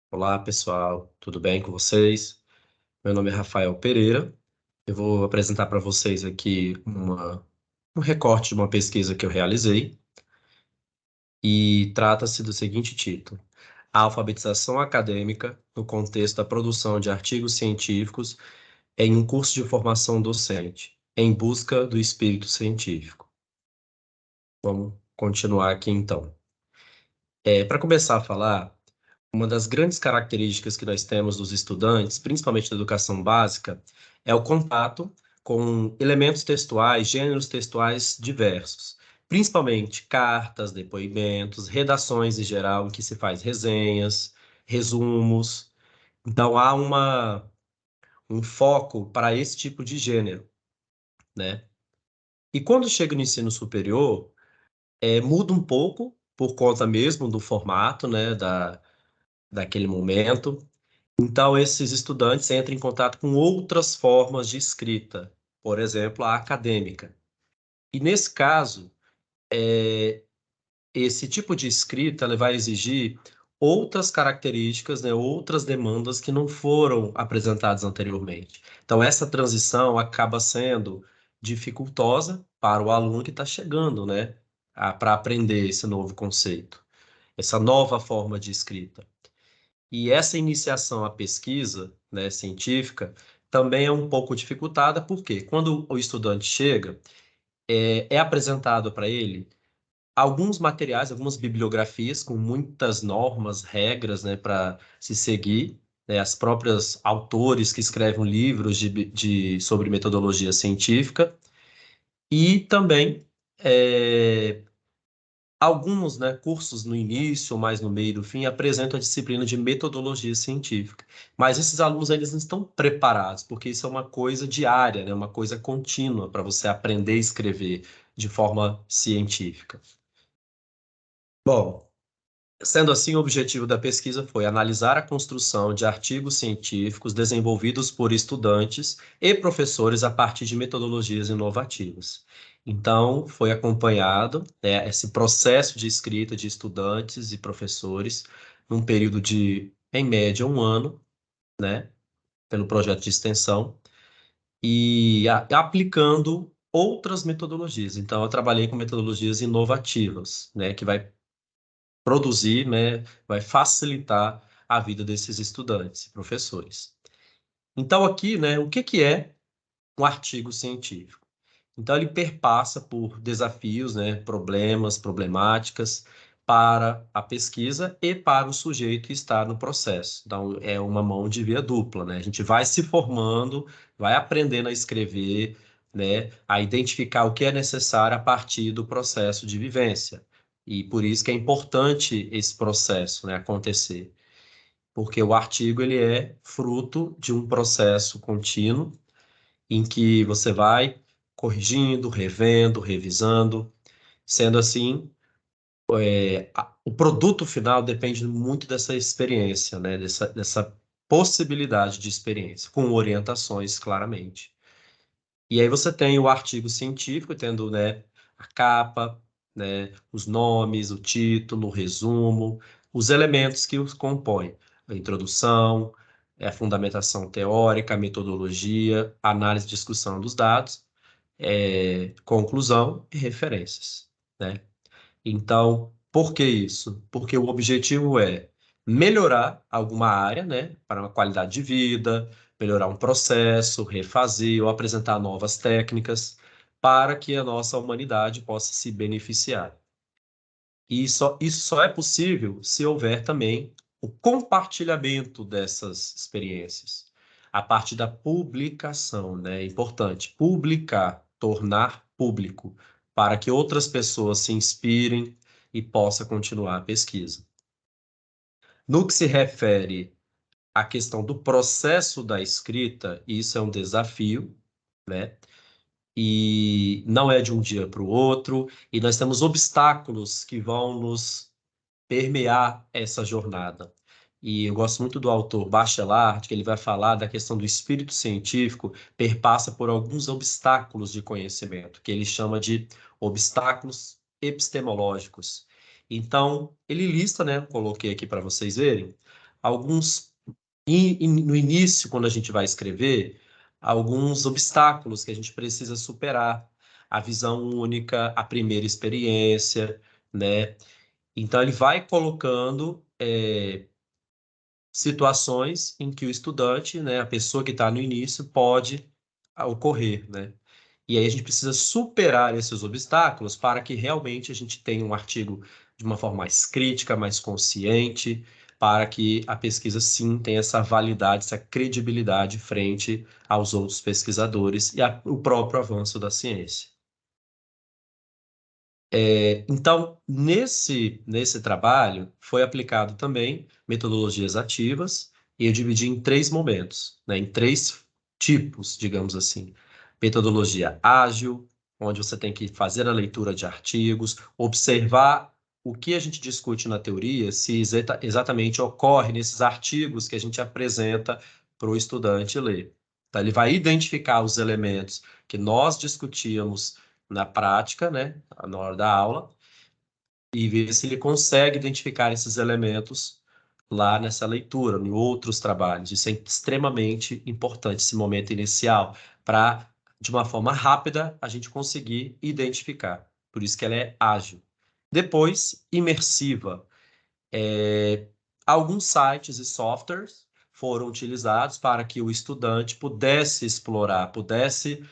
Olá, pessoal, tudo bem com vocês? Meu nome é Rafael Pereira. Eu vou apresentar para vocês aqui um recorte de uma pesquisa que eu realizei e trata-se do seguinte título: A alfabetização acadêmica no contexto da produção de artigos científicos em um curso de formação docente, em busca do espírito científico. Vamos continuar aqui então. Para começar a falar, uma das grandes características que nós temos dos estudantes, principalmente da educação básica, é o contato com elementos textuais, gêneros textuais diversos, principalmente cartas, depoimentos, redações em geral, em que se faz resenhas, resumos. Então há um foco para esse tipo de gênero, né? E quando chega no ensino superior, muda um pouco por conta mesmo do formato, né, daquele momento. Então, esses estudantes entram em contato com outras formas de escrita, por exemplo, a acadêmica. E nesse caso, esse tipo de escrita ela vai exigir outras características, né, outras demandas que não foram apresentadas anteriormente. Então, essa transição acaba sendo dificultosa para o aluno que está chegando, né, para aprender esse novo conceito, essa nova forma de escrita. E essa iniciação à pesquisa, né, científica também é um pouco dificultada, porque quando o estudante chega, é apresentado para ele alguns materiais, algumas bibliografias com muitas normas, regras, né, para se seguir, né, as próprias autores que escrevem livros sobre metodologia científica, e também é, alguns, né, cursos no início, mais no meio e no fim, apresentam a disciplina de metodologia científica. Mas esses alunos eles não estão preparados, porque isso é uma coisa diária, né, uma coisa contínua para você aprender a escrever de forma científica. Bom, sendo assim, o objetivo da pesquisa foi analisar a construção de artigos científicos desenvolvidos por estudantes e professores a partir de metodologias inovativas. Então, foi acompanhado, né, esse processo de escrita de estudantes e professores num período de, em média, um ano, né, pelo projeto de extensão, e aplicando outras metodologias. Então, eu trabalhei com metodologias inovativas, né, que vai produzir, né, vai facilitar a vida desses estudantes e professores. Então, aqui, né, o que que é um artigo científico? Então, ele perpassa por desafios, né, problemas, problemáticas para a pesquisa e para o sujeito que está no processo. Então, é uma mão de via dupla, né? A gente vai se formando, vai aprendendo a escrever, né, a identificar o que é necessário a partir do processo de vivência. E por isso que é importante esse processo, né, acontecer, porque o artigo ele é fruto de um processo contínuo em que você vai corrigindo, revendo, revisando. Sendo assim, o produto final depende muito dessa experiência, né? Dessa possibilidade de experiência, com orientações, claramente. E aí você tem o artigo científico, tendo, né, a capa, né, os nomes, o título, o resumo, os elementos que os compõem. A introdução, a fundamentação teórica, a metodologia, a análise e discussão dos dados, conclusão e referências, né? Então, por que isso? Porque o objetivo é melhorar alguma área, né, para uma qualidade de vida, melhorar um processo, refazer ou apresentar novas técnicas para que a nossa humanidade possa se beneficiar. E isso só é possível se houver também o compartilhamento dessas experiências, a partir da publicação, né? É importante publicar, tornar público, para que outras pessoas se inspirem e possa continuar a pesquisa. No que se refere à questão do processo da escrita, isso é um desafio, né? E não é de um dia para o outro, e nós temos obstáculos que vão nos permear essa jornada. E eu gosto muito do autor Bachelard, que ele vai falar da questão do espírito científico, perpassa por alguns obstáculos de conhecimento, que ele chama de obstáculos epistemológicos. Então, ele lista, né, coloquei aqui para vocês verem, no início, quando a gente vai escrever, alguns obstáculos que a gente precisa superar. A visão única, a primeira experiência, né? Então, ele vai colocando situações em que o estudante, né, a pessoa que está no início, pode ocorrer, né? E aí a gente precisa superar esses obstáculos para que realmente a gente tenha um artigo de uma forma mais crítica, mais consciente, para que a pesquisa sim tenha essa validade, essa credibilidade frente aos outros pesquisadores e o próprio avanço da ciência. Então, nesse trabalho, foi aplicado também metodologias ativas, e eu dividi em 3 momentos, né, em 3 tipos, digamos assim. Metodologia ágil, onde você tem que fazer a leitura de artigos, observar o que a gente discute na teoria, se exatamente ocorre nesses artigos que a gente apresenta para o estudante ler. Então, ele vai identificar os elementos que nós discutíamos na prática, né, na hora da aula, e ver se ele consegue identificar esses elementos lá nessa leitura, em outros trabalhos. Isso é extremamente importante, esse momento inicial, para, de uma forma rápida, a gente conseguir identificar. Por isso que ela é ágil. Depois, imersiva. Alguns sites e softwares foram utilizados para que o estudante pudesse explorar, pudesse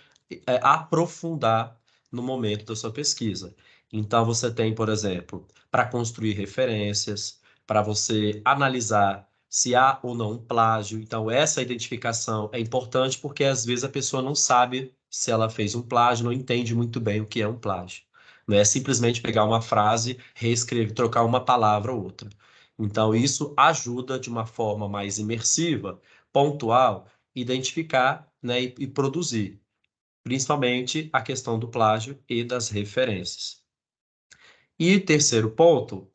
aprofundar no momento da sua pesquisa. Então, você tem, por exemplo, para construir referências, para você analisar se há ou não um plágio. Então, essa identificação é importante porque, às vezes, a pessoa não sabe se ela fez um plágio, não entende muito bem o que é um plágio. Não é simplesmente pegar uma frase, reescrever, trocar uma palavra ou outra. Então, isso ajuda de uma forma mais imersiva, pontual, identificar, né, e produzir, principalmente a questão do plágio e das referências. E terceiro ponto,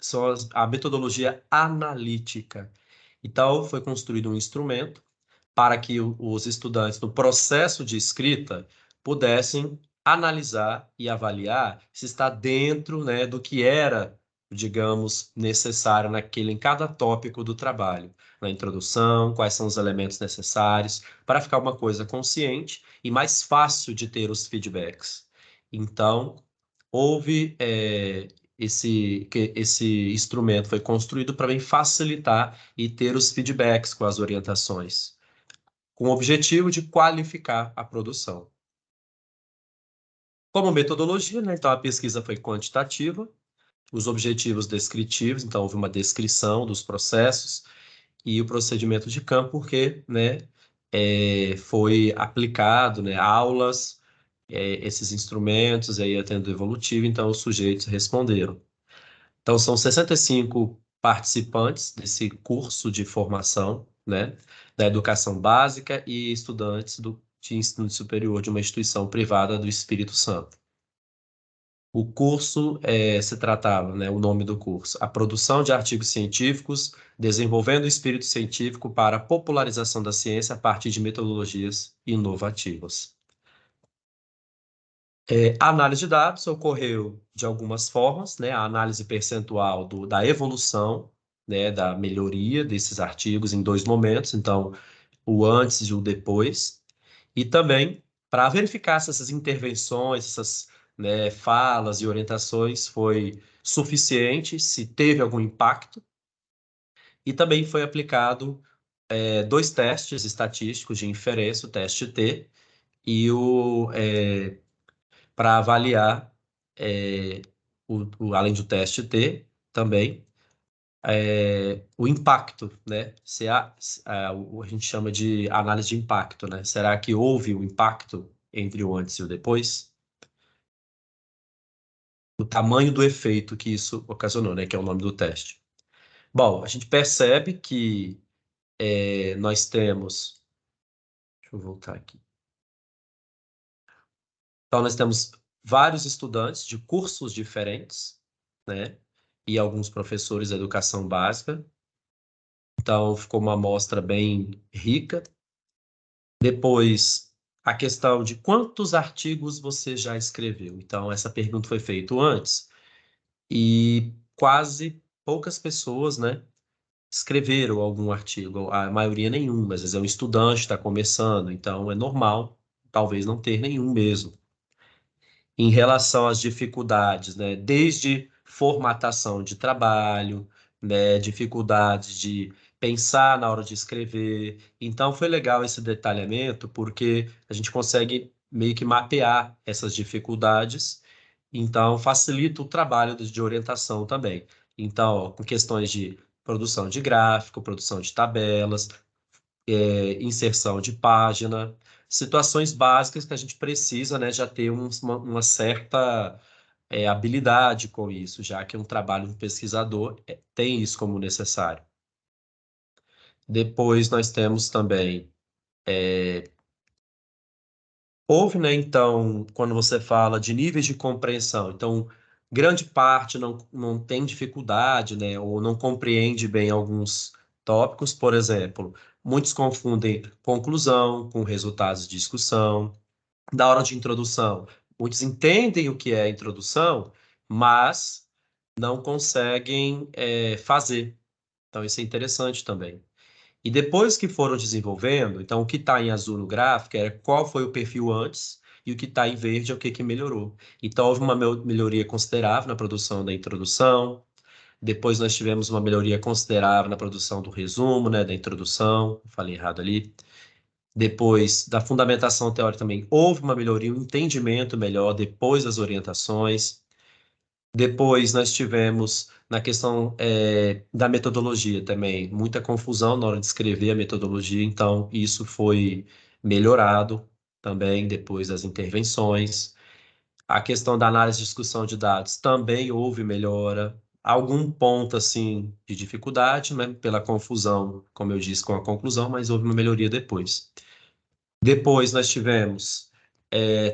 a metodologia analítica. Então, foi construído um instrumento para que os estudantes, no processo de escrita, pudessem analisar e avaliar se está dentro, né, do que era, digamos, necessário em cada tópico do trabalho. Na introdução, quais são os elementos necessários, para ficar uma coisa consciente e mais fácil de ter os feedbacks. Então, houve esse instrumento foi construído para facilitar e ter os feedbacks com as orientações, com o objetivo de qualificar a produção. Como metodologia, né, então a pesquisa foi quantitativa, os objetivos descritivos, então houve uma descrição dos processos e o procedimento de campo, porque, né, foi aplicado, né, aulas, esses instrumentos, aí atendo evolutivo, então os sujeitos responderam. Então, são 65 participantes desse curso de formação, né, da educação básica e estudantes de ensino superior de uma instituição privada do Espírito Santo. O curso se tratava, né, o nome do curso, a produção de artigos científicos, desenvolvendo o espírito científico para a popularização da ciência a partir de metodologias inovativas. A análise de dados ocorreu de algumas formas, né? A análise percentual da evolução, né, da melhoria desses artigos em 2 momentos, então, o antes e o depois, e também para verificar se essas intervenções, essas, né, falas e orientações foi suficiente, se teve algum impacto, e também foi aplicado 2 testes estatísticos de inferência, o teste T e para avaliar, além do teste T, também, o impacto, né? A gente chama de análise de impacto, né? Será que houve um impacto entre o antes e o depois? O tamanho do efeito que isso ocasionou, né? Que é o nome do teste. Bom, a gente percebe que nós temos... Deixa eu voltar aqui. Então, nós temos vários estudantes de cursos diferentes, né? E alguns professores de educação básica. Então, ficou uma amostra bem rica. Depois, a questão de quantos artigos você já escreveu. Então, essa pergunta foi feita antes e quase poucas pessoas, né, escreveram algum artigo, a maioria nenhum, mas às vezes é um estudante, está começando, então é normal, talvez não ter nenhum mesmo. Em relação às dificuldades, né, desde formatação de trabalho, né, dificuldades de pensar na hora de escrever. Então foi legal esse detalhamento, porque a gente consegue meio que mapear essas dificuldades, então facilita o trabalho de orientação também. Então, ó, com questões de produção de gráfico, produção de tabelas, inserção de página, situações básicas que a gente precisa, né, já ter uma certa habilidade com isso, já que um trabalho de pesquisador tem isso como necessário. Depois nós temos também houve, né, então, quando você fala de níveis de compreensão, então, grande parte não tem dificuldade, né, ou não compreende bem alguns tópicos, por exemplo, muitos confundem conclusão com resultados de discussão. Da hora de introdução, muitos entendem o que é a introdução, mas não conseguem fazer. Então, isso é interessante também. E depois que foram desenvolvendo, então o que está em azul no gráfico é qual foi o perfil antes e o que está em verde é o que, que melhorou. Então houve uma melhoria considerável na produção da introdução, depois nós tivemos uma melhoria considerável na produção do resumo, né, da introdução, falei errado ali. Depois da fundamentação teórica também houve uma melhoria, um entendimento melhor depois das orientações. Depois nós tivemos na questão da metodologia também, muita confusão na hora de escrever a metodologia, então isso foi melhorado também depois das intervenções. A questão da análise e discussão de dados também houve melhora. Algum ponto assim de dificuldade, né, pela confusão, como eu disse, com a conclusão, mas houve uma melhoria depois. Depois nós tivemos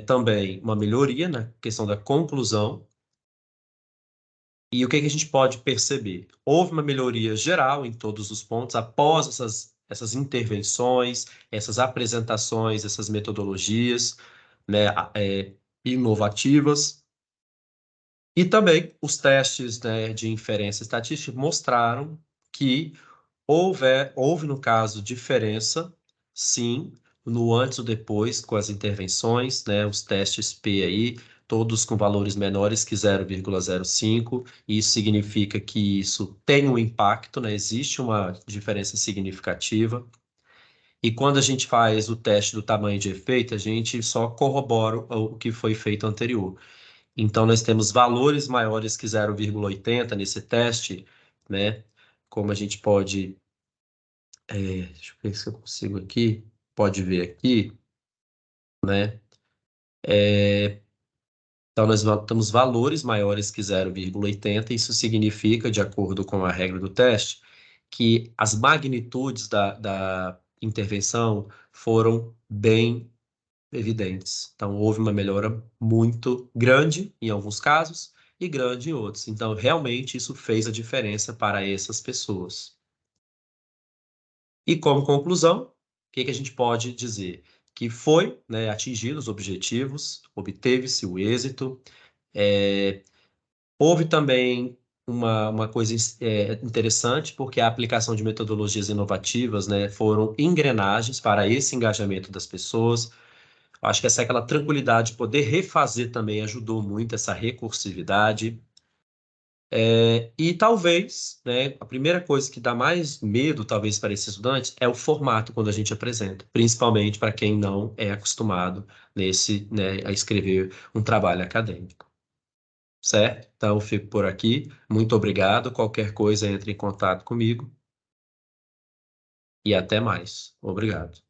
também uma melhoria na questão da conclusão. E o que que a gente pode perceber? Houve uma melhoria geral em todos os pontos após essas intervenções, essas apresentações, essas metodologias, né, inovativas. E também os testes, né, de inferência estatística mostraram que houve, no caso, diferença, sim, no antes ou depois com as intervenções, né, os testes P aí, todos com valores menores que 0,05, e isso significa que isso tem um impacto, né, existe uma diferença significativa. E quando a gente faz o teste do tamanho de efeito, a gente só corrobora o que foi feito anterior. Então, nós temos valores maiores que 0,80 nesse teste, né? Como a gente pode deixa eu ver se eu consigo aqui. Pode ver aqui, né? Então, nós temos valores maiores que 0,80. Isso significa, de acordo com a regra do teste, que as magnitudes da intervenção foram bem evidentes. Então, houve uma melhora muito grande em alguns casos e grande em outros. Então, realmente, isso fez a diferença para essas pessoas. E como conclusão, o que que a gente pode dizer? Que foi, né, atingido os objetivos, obteve-se o êxito. Houve também uma coisa interessante, porque a aplicação de metodologias inovativas, né, foram engrenagens para esse engajamento das pessoas. Acho que essa é aquela tranquilidade de poder refazer também ajudou muito essa recursividade. E talvez, né, a primeira coisa que dá mais medo, talvez, para esses estudantes é o formato quando a gente apresenta, principalmente para quem não é acostumado né, a escrever um trabalho acadêmico, certo? Então, eu fico por aqui. Muito obrigado. Qualquer coisa, entre em contato comigo e até mais. Obrigado.